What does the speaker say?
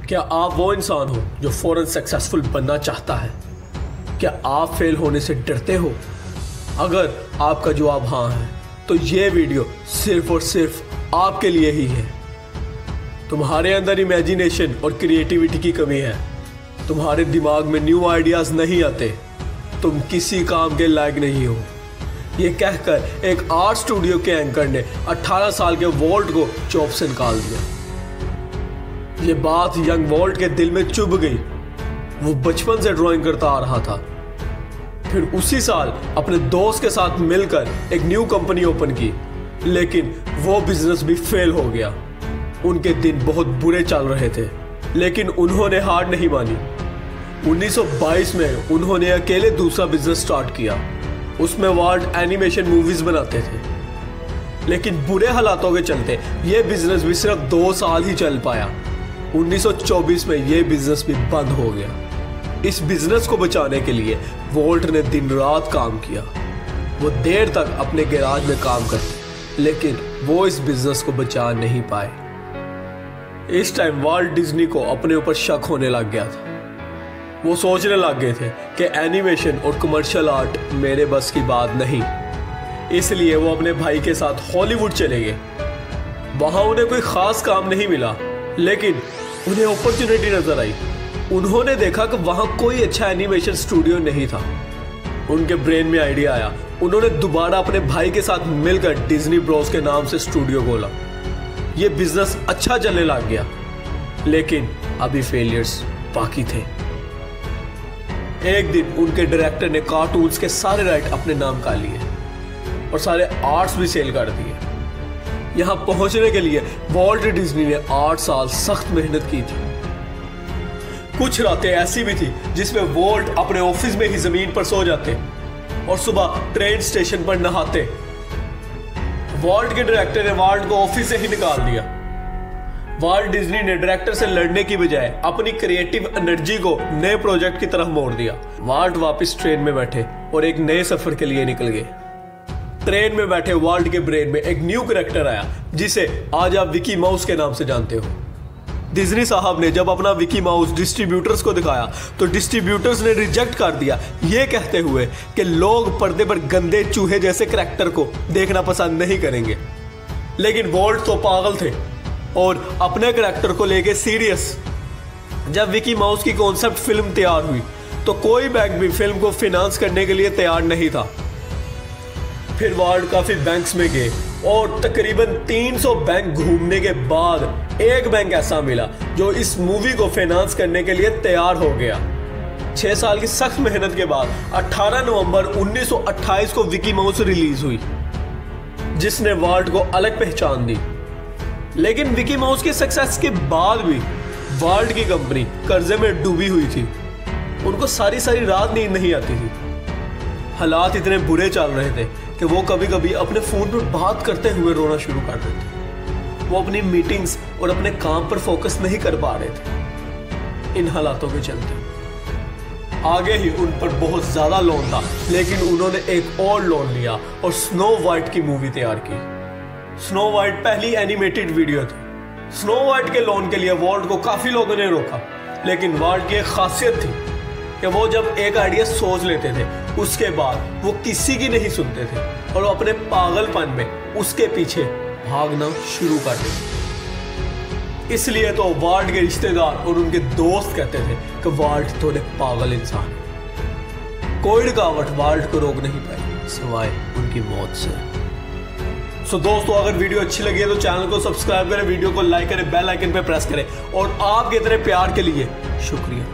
क्या आप वो इंसान हो जो फौरन सक्सेसफुल बनना चाहता है? क्या आप फेल होने से डरते हो? अगर आपका जवाब हाँ है तो ये वीडियो सिर्फ और सिर्फ आपके लिए ही है। तुम्हारे अंदर इमेजिनेशन और क्रिएटिविटी की कमी है, तुम्हारे दिमाग में न्यू आइडियाज नहीं आते, तुम किसी काम के लायक नहीं हो। ये कहकर एक आर्ट स्टूडियो के एंकर ने 18 साल के वॉल्ट को जॉब से निकाल दिया। ये बात यंग वॉल्ट के दिल में चुभ गई। वो बचपन से ड्राइंग करता आ रहा था। फिर उसी साल अपने दोस्त के साथ मिलकर एक न्यू कंपनी ओपन की, लेकिन वो बिजनेस भी फेल हो गया। उनके दिन बहुत बुरे चल रहे थे, लेकिन उन्होंने हार नहीं मानी। 1922 में उन्होंने अकेले दूसरा बिजनेस स्टार्ट किया। उसमें वॉल्ट एनिमेशन मूवीज बनाते थे, लेकिन बुरे हालातों के चलते यह बिजनेस भी सिर्फ 2 साल ही चल पाया। 1924 में यह बिजनेस भी बंद हो गया। इस बिजनेस को बचाने के लिए वॉल्ट ने दिन रात काम किया। वो देर तक अपने गैराज में काम करते, लेकिन वो इस बिजनेस को बचा नहीं पाए। इस टाइम वॉल्ट डिज्नी को अपने ऊपर शक होने लग गया था। वो सोचने लग गए थे कि एनिमेशन और कमर्शियल आर्ट मेरे बस की बात नहीं। इसलिए वो अपने भाई के साथ हॉलीवुड चले गए। वहां उन्हें कोई खास काम नहीं मिला, लेकिन उन्हें अपॉर्चुनिटी नजर आई। उन्होंने देखा कि वहां कोई अच्छा एनिमेशन स्टूडियो नहीं था। उनके ब्रेन में आइडिया आया। उन्होंने दोबारा अपने भाई के साथ मिलकर डिज्नी ब्रोस के नाम से स्टूडियो खोला। यह बिजनेस अच्छा चलने लग गया, लेकिन अभी फेलियर्स बाकी थे। एक दिन उनके डायरेक्टर ने कार्टून्स के सारे राइट अपने नाम कर लिए और सारे आर्ट्स भी सेल कर दिए। यहां पहुंचने के लिए वॉल्ट डिज्नी ने 8 साल सख्त मेहनत की थी। कुछ रातें ऐसी भी थी जिसमें वॉल्ट अपने ऑफिस में ही जमीन पर सो जाते और सुबह ट्रेन स्टेशन पर नहाते। वॉल्ट के डायरेक्टर ने वॉल्ट को ऑफिस से ही निकाल दिया। वॉल्ट डिज्नी ने डायरेक्टर से लड़ने की बजाय अपनी क्रिएटिव एनर्जी को नए प्रोजेक्ट की तरफ मोड़ दिया। वॉल्ट वापस ट्रेन में बैठे और एक नए सफर के लिए निकल गए। ट्रेन में बैठे वॉल्ट के ब्रेन में एक न्यू कैरेक्टर आया, जिसे आज आप विकी माउस के नाम से जानते हो। डिज्नी साहब ने जब अपना विकी माउस डिस्ट्रीब्यूटर्स को दिखाया तो डिस्ट्रीब्यूटर्स ने रिजेक्ट कर दिया, ये कहते हुए कि लोग पर्दे पर गंदे चूहे जैसे कैरेक्टर को देखना पसंद नहीं करेंगे। लेकिन वॉल्ट तो पागल थे और अपने कैरेक्टर को लेके सीरियस। जब विकी माउस की कॉन्सेप्ट फिल्म तैयार हुई तो कोई बैंक भी फिल्म को फाइनेंस करने के लिए तैयार नहीं था। फिर वॉल्ट काफी बैंक्स में गए और तकरीबन 300 बैंक घूमने के बाद एक बैंक ऐसा मिला जो इस मूवी को फाइनेंस करने के लिए तैयार हो गया। 6 साल की सख्त मेहनत के बाद 18 नवंबर 1928 को विकी माउस रिलीज हुई, जिसने वॉल्ट को अलग पहचान दी। लेकिन विकी माउस के सक्सेस के बाद भी वॉल्ट की कंपनी कर्जे में डूबी हुई थी। उनको सारी रात नींद नहीं आती थी। हालात इतने बुरे चल रहे थे कि वो कभी कभी अपने फोन पर बात करते हुए रोना शुरू कर देते। वो अपनी मीटिंग्स और अपने काम पर फोकस नहीं कर पा रहे थे इन हालातों के चलते। आगे ही उन पर बहुत ज्यादा लोन था, लेकिन उन्होंने एक और लोन लिया और स्नो वाइट की मूवी तैयार की। स्नो वाइट पहली एनिमेटेड वीडियो थी। स्नो वाइट के लोन के लिए वॉल्ट को काफी लोगों ने रोका, लेकिन वॉल्ट की एक खासियत थी कि वो जब एक आइडिया सोच लेते थे उसके बाद वो किसी की नहीं सुनते थे और वो अपने पागलपन में उसके पीछे भागना शुरू कर देते। इसलिए तो वॉल्ट के रिश्तेदार और उनके दोस्त कहते थे कि वॉल्ट थोड़े पागल इंसान है। कोई रुकावट वॉल्ट को रोक नहीं पाई सिवाय उनकी मौत से। सो दोस्तों, अगर वीडियो अच्छी लगी है तो चैनल को सब्सक्राइब करें, वीडियो को लाइक करें, बेल आइकन पे प्रेस करें और आपके इतने प्यार के लिए शुक्रिया।